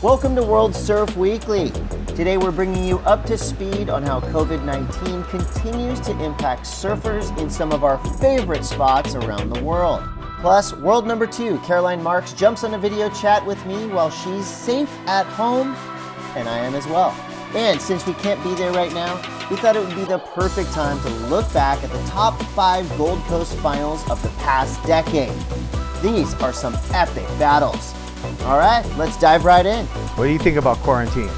Welcome to World Surf Weekly. Today we're bringing you up to speed on how COVID-19 continues to impact surfers in some of our favorite spots around the world. Plus, world number 2, Caroline Marks, jumps on a video chat with me while she's safe at home, and I am as well. And since we can't be there right now, we thought it would be the perfect time to look back at the top 5 Gold Coast finals of the past decade. These are some epic battles. All right, let's dive right in. What do you think about quarantine?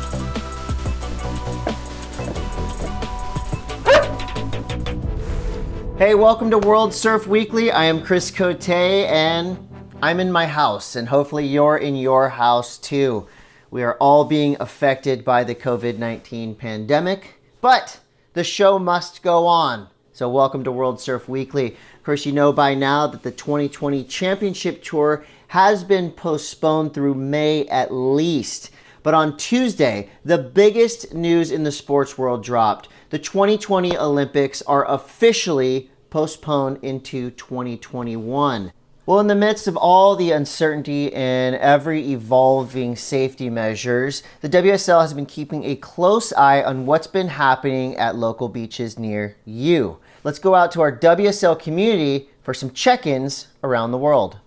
Hey, welcome to World Surf Weekly. I am Chris Cote, and I'm in my house, and hopefully you're in your house too. We are all being affected by the COVID-19 pandemic, but the show must go on. So welcome to World Surf Weekly. Of course, you know by now that the 2020 Championship Tour has been postponed through May at least. But on Tuesday, the biggest news in the sports world dropped. The 2020 Olympics are officially postponed into 2021. Well, in the midst of all the uncertainty and every evolving safety measures, the WSL has been keeping a close eye on what's been happening at local beaches near you. Let's go out to our WSL community for some check-ins around the world.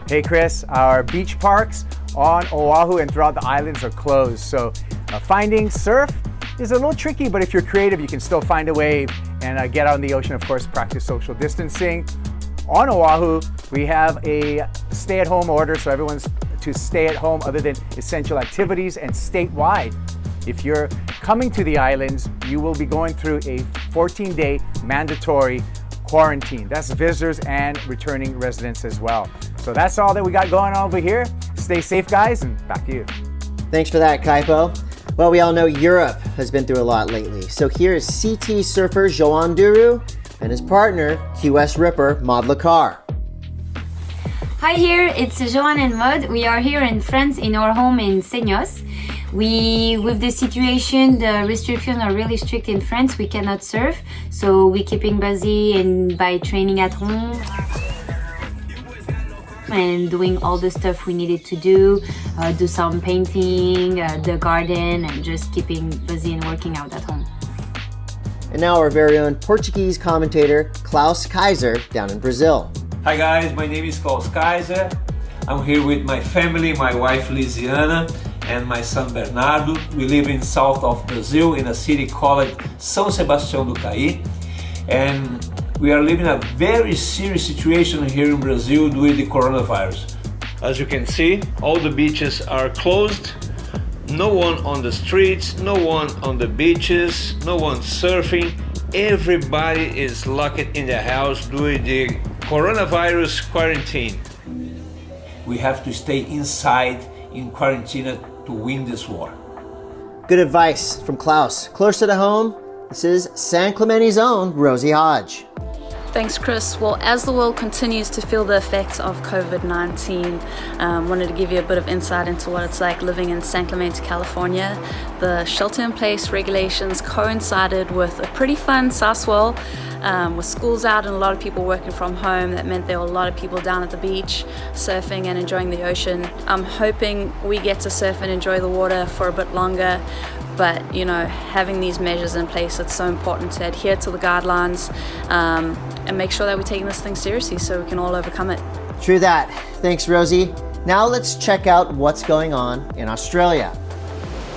Hey Chris, our beach parks on Oahu and throughout the islands are closed. So finding surf is a little tricky, but if you're creative, you can still find a wave and get out in the ocean, of course, practice social distancing. On Oahu, we have a stay-at-home order, so everyone's to stay at home other than essential activities, and statewide. If you're coming to the islands, you will be going through a 14-day mandatory quarantine. That's visitors and returning residents as well. So that's all that we got going on over here. Stay safe, guys, and back to you. Thanks for that, Kaipo. Well, we all know Europe has been through a lot lately. So here is CT surfer Joan Duru and his partner, QS ripper Maud Lacar. Hi here, it's Joan and Maud. We are here in France in our home in Seignos. With the situation, the restrictions are really strict in France. We cannot surf, so we're keeping busy and by training at home and doing all the stuff we needed to do some painting, the garden, and just keeping busy and working out at home. And now our very own Portuguese commentator, Klaus Kaiser, down in Brazil. Hi guys, my name is Klaus Kaiser. I'm here with my family, my wife Lisiana and my son Bernardo. We live in south of Brazil in a city called São Sebastião do Caí. And we are living a very serious situation here in Brazil due to the coronavirus. As you can see, all the beaches are closed. No one on the streets, no one on the beaches, no one surfing. Everybody is locked in the house due to the coronavirus quarantine. We have to stay inside in quarantine to win this war. Good advice from Klaus. Closer to home, this is San Clemente's own Rosie Hodge. Thanks, Chris. Well, as the world continues to feel the effects of COVID-19, wanted to give you a bit of insight into what it's like living in San Clemente, California. The shelter-in-place regulations coincided with a pretty fun Saswell, with schools out and a lot of people working from home. That meant there were a lot of people down at the beach surfing and enjoying the ocean. I'm hoping we get to surf and enjoy the water for a bit longer. But, you know, having these measures in place, it's so important to adhere to the guidelines and make sure that we're taking this thing seriously so we can all overcome it. True that. Thanks, Rosie. Now let's check out what's going on in Australia.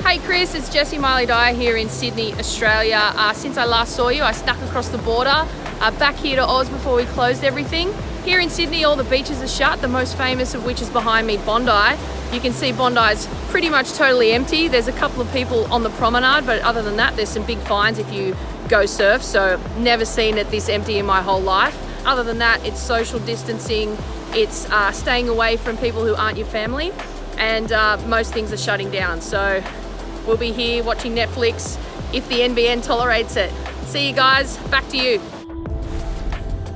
Hey Chris, it's Jessie Miley-Dyer here in Sydney, Australia. Since I last saw you, I snuck across the border back here to Oz before we closed everything. Here in Sydney, all the beaches are shut, the most famous of which is behind me, Bondi. You can see Bondi's pretty much totally empty. There's a couple of people on the promenade, but other than that, there's some big fines if you go surf, so never seen it this empty in my whole life. Other than that, it's social distancing, it's staying away from people who aren't your family, and most things are shutting down. So we'll be here watching Netflix if the NBN tolerates it. See you guys, back to you.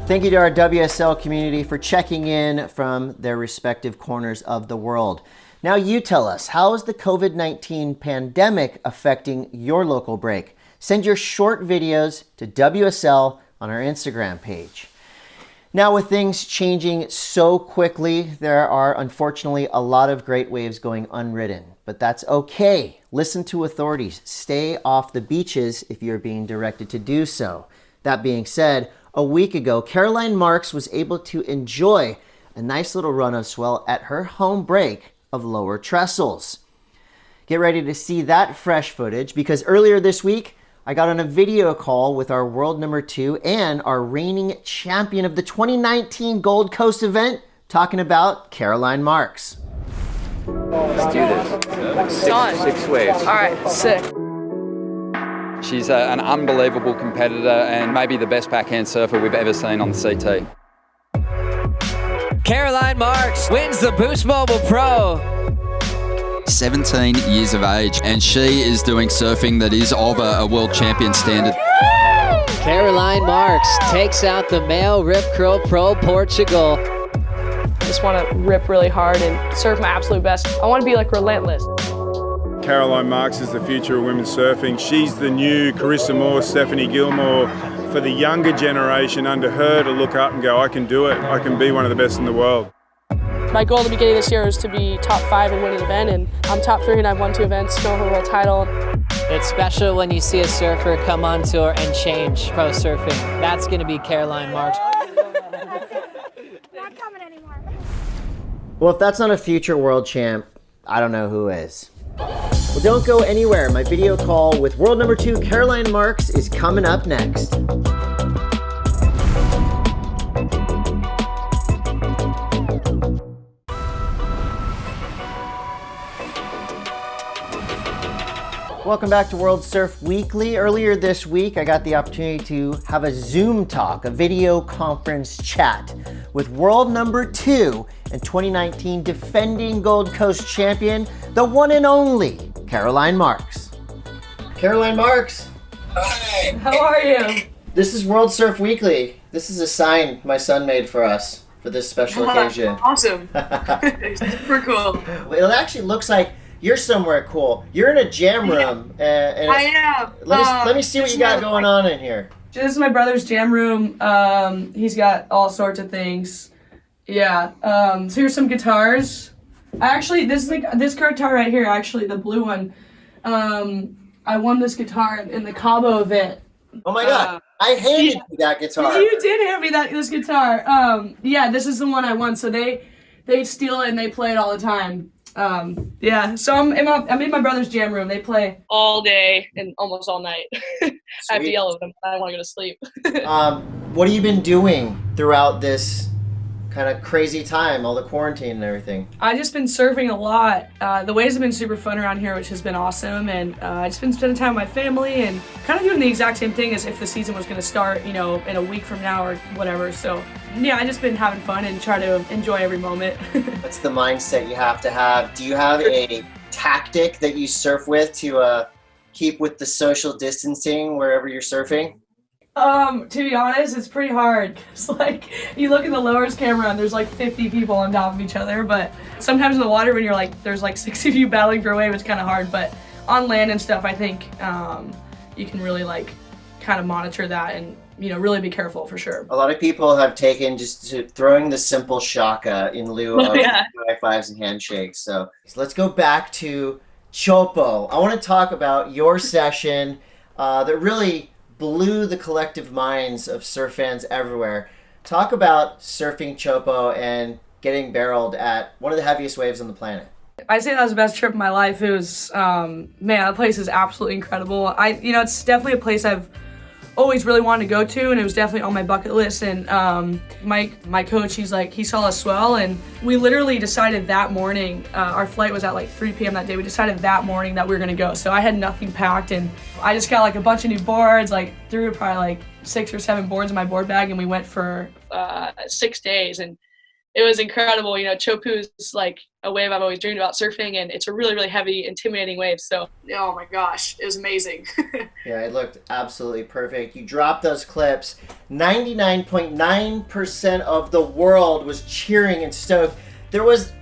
Thank you to our WSL community for checking in from their respective corners of the world. Now you tell us, how is the COVID-19 pandemic affecting your local break? Send your short videos to WSL on our Instagram page. Now, with things changing so quickly, there are unfortunately a lot of great waves going unridden, but that's okay. Listen to authorities. Stay off the beaches if you're being directed to do so. That being said, a week ago, Caroline Marks was able to enjoy a nice little run of swell at her home break of Lower Trestles. Get ready to see that fresh footage because earlier this week, I got on a video call with our world number 2 and our reigning champion of the 2019 Gold Coast event, talking about Caroline Marks. Let's do this. Six waves. All right, sick. She's an unbelievable competitor and maybe the best backhand surfer we've ever seen on the CT. Caroline Marks wins the Boost Mobile Pro. 17 years of age, and she is doing surfing that is of a world champion standard. Caroline Marks takes out the male Rip Curl Pro Portugal. I just want to rip really hard and surf my absolute best. I want to be like relentless. Caroline Marks is the future of women's surfing. She's the new Carissa Moore, Stephanie Gilmore. For the younger generation under her to look up and go, I can do it. I can be one of the best in the world. My goal at the beginning of this year was to be top 5 and win an event, and I'm top 3 and I've won 2 events, no world title. It's special when you see a surfer come on tour and change pro surfing. That's going to be Caroline Marks. Not coming anymore. Well, if that's not a future world champ, I don't know who is. Well, don't go anywhere. My video call with world number 2, Caroline Marks, is coming up next. Welcome back to World Surf Weekly. Earlier this week, I got the opportunity to have a Zoom talk, a video conference chat with world number 2 and 2019 defending Gold Coast champion, the one and only Caroline Marks. Caroline Marks. Hi. How are you? This is World Surf Weekly. This is a sign my son made for us for this special occasion. Awesome. Super cool. It actually looks like you're somewhere cool. You're in a jam room. And I am. Let me see what you got going on in here. This is my brother's jam room. He's got all sorts of things. Yeah. So here's some guitars. Actually, this guitar right here, actually the blue one. I won this guitar in the Cabo event. Oh my God! I handed you that guitar. You did hand me this guitar. Yeah, this is the one I won. So they steal it and they play it all the time. Yeah, so I'm in my brother's jam room. They play all day and almost all night. I have to yell at them. I want to go to sleep. What have you been doing throughout this kind of crazy time, all the quarantine and everything? I've just been surfing a lot. The waves have been super fun around here, which has been awesome. And I've just been spending time with my family and kind of doing the exact same thing as if the season was going to start, in a week from now or whatever. So yeah, I've just been having fun and try to enjoy every moment. That's the mindset you have to have. Do you have a tactic that you surf with to keep with the social distancing wherever you're surfing? To be honest, it's pretty hard. It's like you look in the lowers camera and there's like 50 people on top of each other, but sometimes in the water when you're like, there's like 60 of you battling for a wave, it's kind of hard, but on land and stuff, I think you can really like kind of monitor that and, really be careful for sure. A lot of people have taken just to throwing the simple shaka in lieu of high fives and handshakes. So let's go back to Chopo. I want to talk about your session that really blew the collective minds of surf fans everywhere. Talk about surfing Chopo and getting barreled at one of the heaviest waves on the planet. I'd say that was the best trip of my life. It was, man, that place is absolutely incredible. It's definitely a place I've always really wanted to go to, and it was definitely on my bucket list. And Mike, my coach, he saw us swell, and we literally decided that morning, our flight was at like 3 p.m. that day, we decided that morning that we were gonna go. So I had nothing packed, and I just got like a bunch of new boards, threw probably like 6 or 7 boards in my board bag, and we went for 6 days, and it was incredible. Chopu is like a wave I've always dreamed about surfing, and it's a really, really heavy, intimidating wave. So, oh my gosh, it was amazing. Yeah, it looked absolutely perfect. You dropped those clips. 99.9% of the world was cheering and stoked. There was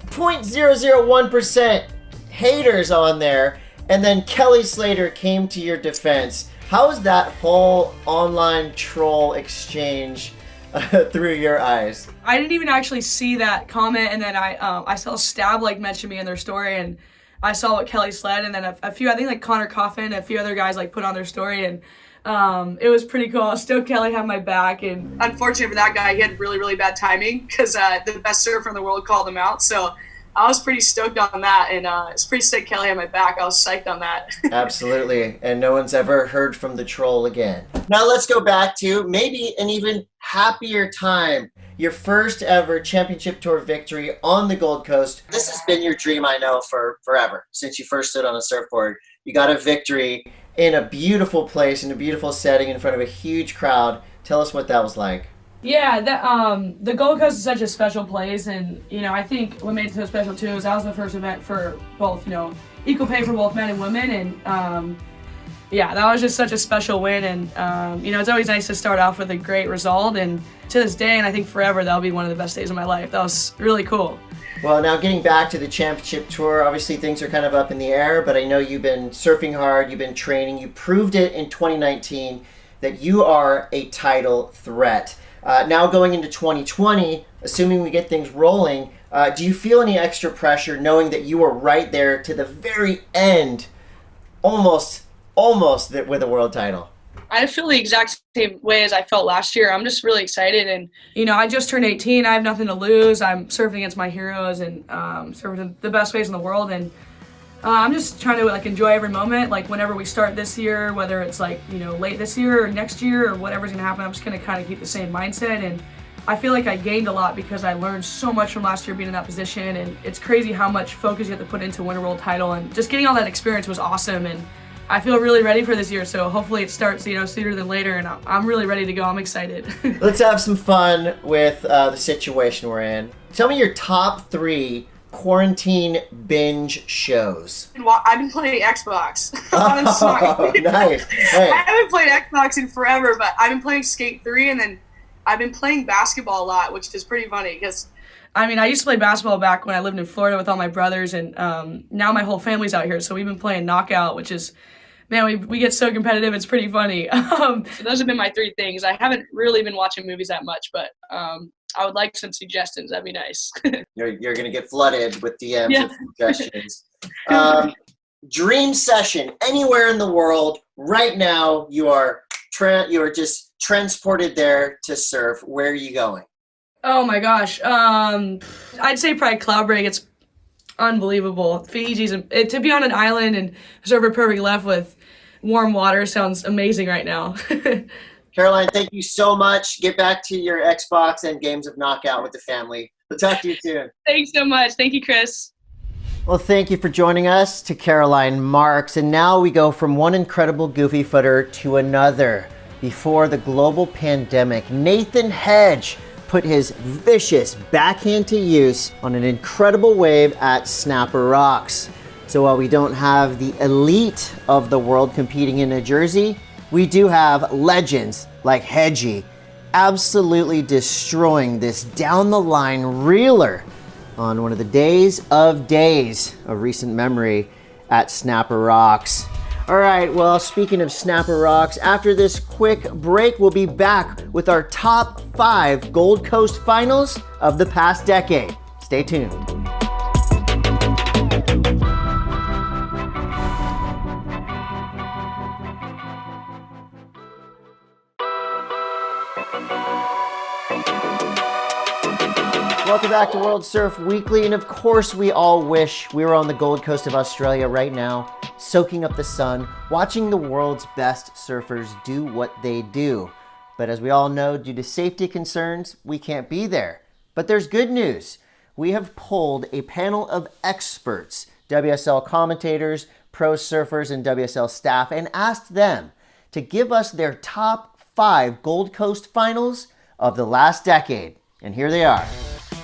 0.001% haters on there, and then Kelly Slater came to your defense. How was that whole online troll exchange through your eyes? I didn't even actually see that comment, and then I saw Stab like mention me in their story, and I saw what Kelly sled, and then a few, I think like Connor Coffin, a few other guys like put on their story, and it was pretty cool. I was stoked Kelly had my back, and unfortunately for that guy, he had really, really bad timing because the best surfer in the world called him out. So I was pretty stoked on that, and it's pretty sick Kelly had my back. I was psyched on that. Absolutely, and no one's ever heard from the troll again. Now let's go back to maybe an even happier time. Your first ever championship tour victory on the Gold Coast. This has been your dream, I know, for forever, since you first stood on a surfboard. You got a victory in a beautiful place, in a beautiful setting, in front of a huge crowd. Tell us what that was like. Yeah, the Gold Coast is such a special place, and I think what made it so special too is that was the first event for both, equal pay for both men and women, and yeah, that was just such a special win, and it's always nice to start off with a great result, and to this day, and I think forever, that'll be one of the best days of my life. That was really cool. Well, now getting back to the championship tour, obviously things are kind of up in the air, but I know you've been surfing hard, you've been training, you proved it in 2019 that you are a title threat. Now going into 2020, assuming we get things rolling, do you feel any extra pressure knowing that you were right there to the very end, almost with a world title? I feel the exact same way as I felt last year. I'm just really excited, and I just turned 18. I have nothing to lose. I'm surfing against my heroes and surfing the best waves in the world, and I'm just trying to enjoy every moment. Like whenever we start this year, whether it's late this year or next year or whatever's gonna happen, I'm just gonna kind of keep the same mindset. And I feel like I gained a lot because I learned so much from last year being in that position, and it's crazy how much focus you have to put into win a world title, and just getting all that experience was awesome. And I feel really ready for this year, so hopefully it starts sooner than later, and I'm really ready to go. I'm excited. Let's have some fun with the situation we're in. Tell me your top 3 quarantine binge shows. I've been playing Xbox. Oh, nice. Hey. I haven't played Xbox in forever, but I've been playing Skate 3, and then I've been playing basketball a lot, which is pretty funny because I used to play basketball back when I lived in Florida with all my brothers, and now my whole family's out here, so we've been playing Knockout, which is, man, we get so competitive, it's pretty funny. So those have been my 3 things. I haven't really been watching movies that much, but I would like some suggestions. That'd be nice. You're going to get flooded with DMs with suggestions. Dream session, anywhere in the world, right now, you are just transported there to surf. Where are you going? Oh my gosh. I'd say probably Cloudbreak. It's unbelievable. Fiji's, to be on an island and surf a perfect left with warm water sounds amazing right now. Caroline, thank you so much. Get back to your Xbox and games of Knockout with the family. We'll talk to you soon. Thanks so much. Thank you, Chris. Well, thank you for joining us, to Caroline Marks. And now we go from one incredible goofy footer to another. Before the global pandemic, Nathan Hedge put his vicious backhand to use on an incredible wave at Snapper Rocks. So while we don't have the elite of the world competing in New Jersey, we do have legends like Hedgie absolutely destroying this down-the-line reeler on one of the days of recent memory at Snapper Rocks. All right, well, speaking of Snapper Rocks, after this quick break, we'll be back with our top 5 Gold Coast finals of the past decade. Stay tuned. Welcome back to World Surf Weekly, and of course we all wish we were on the Gold Coast of Australia right now, soaking up the sun, watching the world's best surfers do what they do. But as we all know, due to safety concerns, we can't be there. But there's good news. We have pulled a panel of experts, WSL commentators, pro surfers, and WSL staff, and asked them to give us their top 5 Gold Coast finals of the last decade. And here they are.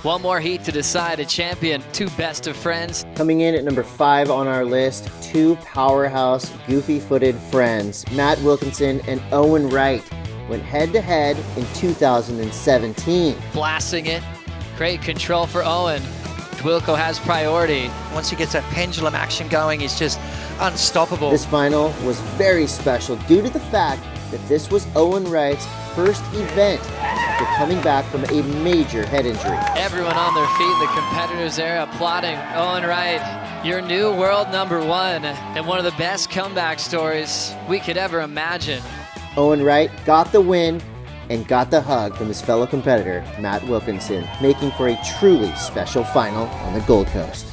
One more heat to decide a champion, 2 best of friends. Coming in at number 5 on our list, 2 powerhouse, goofy-footed friends. Matt Wilkinson and Owen Wright went head-to-head in 2017. Blasting it. Great control for Owen. Wilco has priority. Once he gets that pendulum action going, he's just unstoppable. This final was very special due to the fact that this was Owen Wright's first event after coming back from a major head injury. Everyone on their feet, the competitors there applauding Owen Wright, your new world #1 and one of the best comeback stories we could ever imagine. Owen Wright got the win and got the hug from his fellow competitor, Matt Wilkinson, making for a truly special final on the Gold Coast.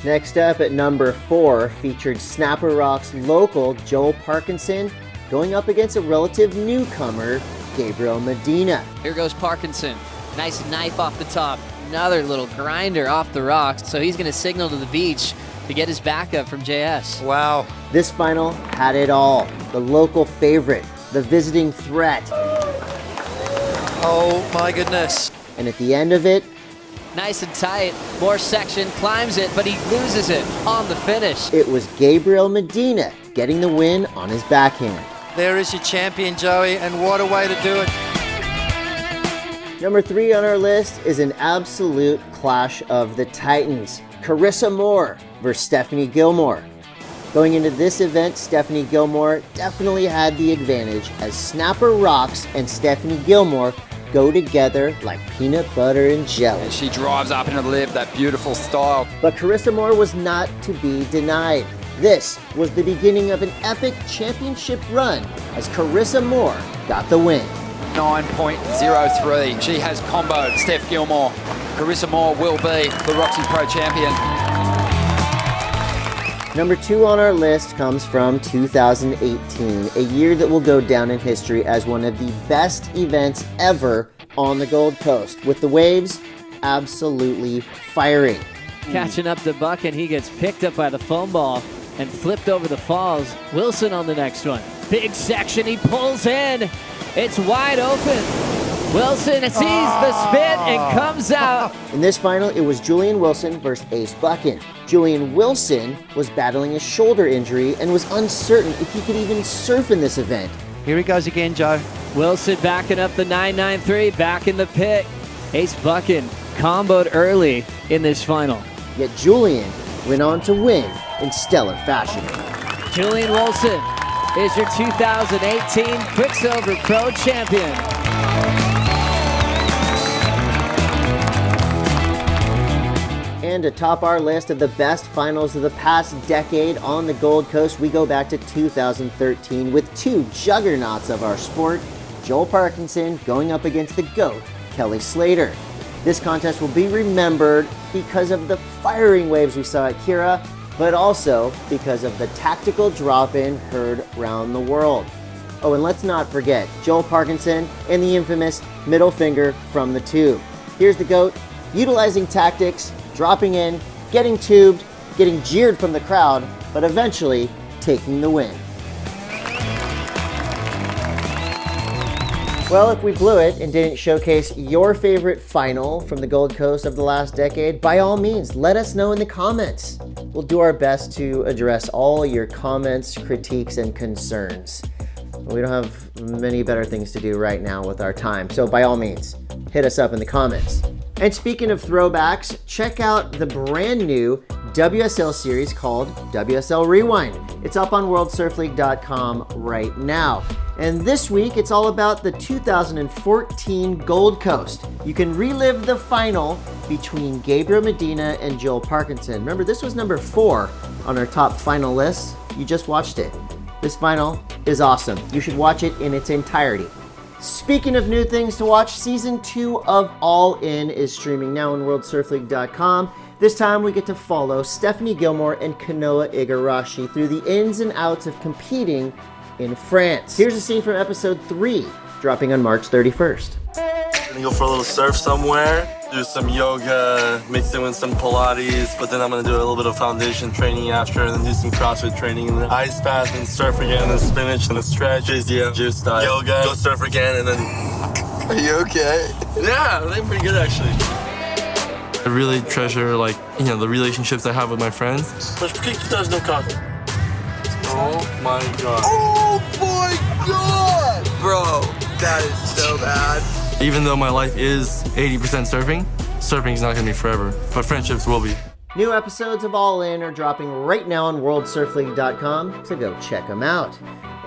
Next up at number 4 featured Snapper Rock's local Joel Parkinson going up against a relative newcomer, Gabriel Medina. Here goes Parkinson. Nice knife off the top. Another little grinder off the rocks. So he's going to signal to the beach to get his backup from JS. Wow. This final had it all. The local favorite, the visiting threat. Oh my goodness. And at the end of it, Nice and tight. More section, climbs it, but he loses it on the finish. it was Gabriel Medina getting the win on his backhand. There is your champion, Joey, and what a way to do it. Number 3 on our list is an absolute clash of the titans. Carissa Moore versus Stephanie Gilmore. Going into this event, Stephanie Gilmore definitely had the advantage as Snapper Rocks and Stephanie Gilmore go together like peanut butter and jelly. And she drives up into the lip, that beautiful style. But Carissa Moore was not to be denied. This was the beginning of an epic championship run as Carissa Moore got the win. 9.03. She has comboed Steph Gilmore. Carissa Moore will be the Roxy Pro champion. Number 2 on our list comes from 2018, a year that will go down in history as one of the best events ever on the Gold Coast, with the waves absolutely firing. Catching up to Buck, and he gets picked up by the foam ball and flipped over the falls. Wilson on the next one. Big section, he pulls in. It's wide open. Wilson sees the spit and comes out. In this final, it was Julian Wilson versus Ace Buchan. Julian Wilson was battling a shoulder injury and was uncertain if he could even surf in this event. Here he goes again, Joe. Wilson backing up the 993, back in the pit. Ace Buchan comboed early in this final. Yet Julian went on to win in stellar fashion. Julian Wilson is your 2018 Quicksilver Pro champion. And to top our list of the best finals of the past decade on the Gold Coast, we go back to 2013 with 2 juggernauts of our sport, Joel Parkinson going up against the GOAT, Kelly Slater. This contest will be remembered because of the firing waves we saw at Kira, but also because of the tactical drop-in heard around the world. Oh, and let's not forget Joel Parkinson and the infamous middle finger from the tube. Here's the GOAT, utilizing tactics, dropping in, getting tubed, getting jeered from the crowd, but eventually taking the win. Well, if we blew it and didn't showcase your favorite final from the Gold Coast of the last decade, by all means, let us know in the comments. We'll do our best to address all your comments, critiques, and concerns. We don't have many better things to do right now with our time, so by all means, hit us up in the comments. And speaking of throwbacks, check out the brand new WSL series called WSL Rewind. It's up on WorldSurfLeague.com right now. And this week, it's all about the 2014 Gold Coast. You can relive the final between Gabriel Medina and Joel Parkinson. Remember, this was number 4 on our top final list. You just watched it. This final is awesome. You should watch it in its entirety. Speaking of new things to watch, Season 2 of All In is streaming now on WorldSurfLeague.com. This time we get to follow Stephanie Gilmore and Kanoa Igarashi through the ins and outs of competing in France. Here's a scene from episode 3, dropping on March 31st. I'm gonna go for a little surf somewhere, do some yoga, mix it with some Pilates, but then I'm gonna do a little bit of foundation training after, and then do some CrossFit training, and then ice bath, and surf again, and then spinach, and then stretch, physio, juice diet, yoga, go surf again, and then... Are you okay? Yeah, I think pretty good, actually. I really treasure, the relationships I have with my friends. Mas por que tu estás no carro? Oh my god. Oh my god! Bro, that is so bad. Even though my life is 80% surfing, surfing is not gonna be forever, but friendships will be. New episodes of All In are dropping right now on WorldSurfLeague.com, so go check them out.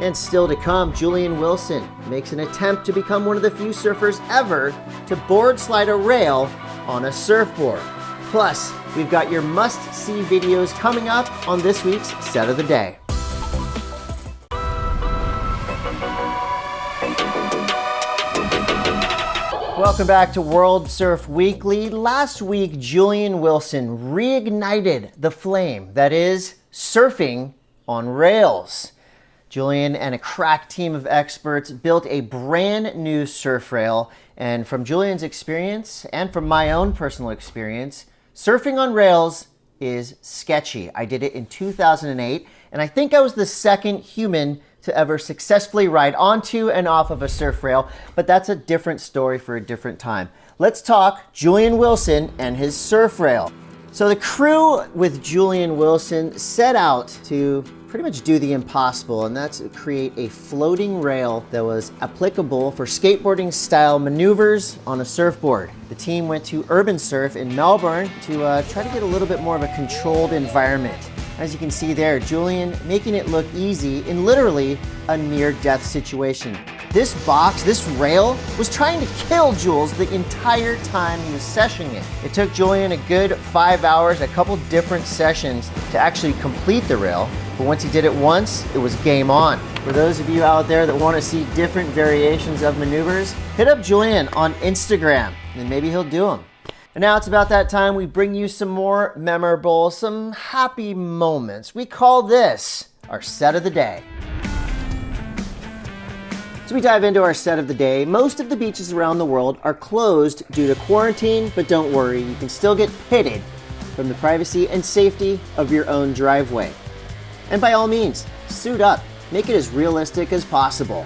And still to come, Julian Wilson makes an attempt to become one of the few surfers ever to board slide a rail on a surfboard. Plus, we've got your must-see videos coming up on this week's Set of the Day. Welcome back to World Surf Weekly. Last week, Julian Wilson reignited the flame that is surfing on rails. Julian and a crack team of experts built a brand new surf rail, and from Julian's experience and from my own personal experience, surfing on rails is sketchy. I did it in 2008, and I think I was the second human to ever successfully ride onto and off of a surf rail, but that's a different story for a different time. Let's talk Julian Wilson and his surf rail. So the crew with Julian Wilson set out to pretty much do the impossible, and that's create a floating rail that was applicable for skateboarding style maneuvers on a surfboard. The team went to Urban Surf in Melbourne to try to get a little bit more of a controlled environment. As you can see there, Julian making it look easy in literally a near-death situation. This box, this rail, was trying to kill Jules the entire time he was sessioning it. It took Julian a good 5 hours, a couple different sessions to actually complete the rail. But once he did it once, it was game on. For those of you out there that want to see different variations of maneuvers, hit up Julian on Instagram and maybe he'll do them. And now it's about that time we bring you some more memorable, some happy moments. We call this our Set of the Day. As we dive into our Set of the Day, most of the beaches around the world are closed due to quarantine, but don't worry, you can still get pitted from the privacy and safety of your own driveway. And by all means, suit up, make it as realistic as possible.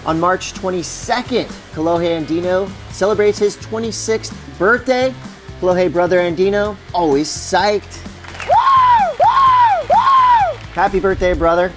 On March 22nd, Kalohe Andino celebrates his 26th birthday. Kalohe brother Andino, always psyched. Woo! Woo! Woo! Happy birthday, brother.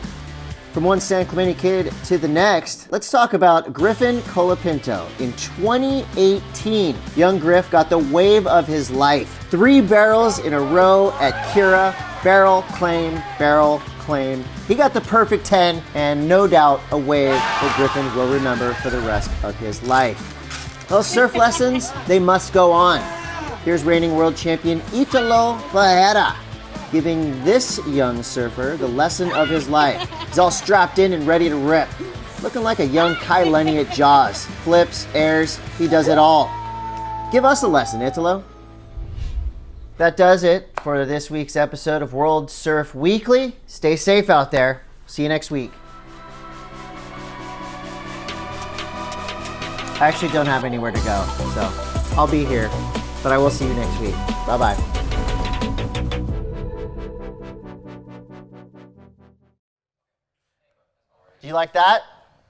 From one San Clemente kid to the next, let's talk about Griffin Colapinto. In 2018, young Griff got the wave of his life. 3 barrels in a row at Kira. Barrel, claim, barrel, claim. He got the perfect 10, and no doubt a wave that Griffin will remember for the rest of his life. Well, surf lessons, they must go on. Here's reigning world champion Italo Ferreira giving this young surfer the lesson of his life. He's all strapped in and ready to rip. Looking like a young Kai Lenny at Jaws. Flips, airs, he does it all. Give us a lesson, Italo. That does it for this week's episode of World Surf Weekly. Stay safe out there. See you next week. I actually don't have anywhere to go, so I'll be here, but I will see you next week. Bye-bye. Do you like that?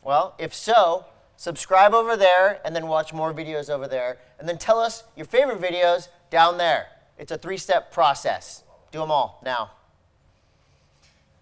Well, if so, subscribe over there and then watch more videos over there, and then tell us your favorite videos down there. It's a 3-step process. Do them all now.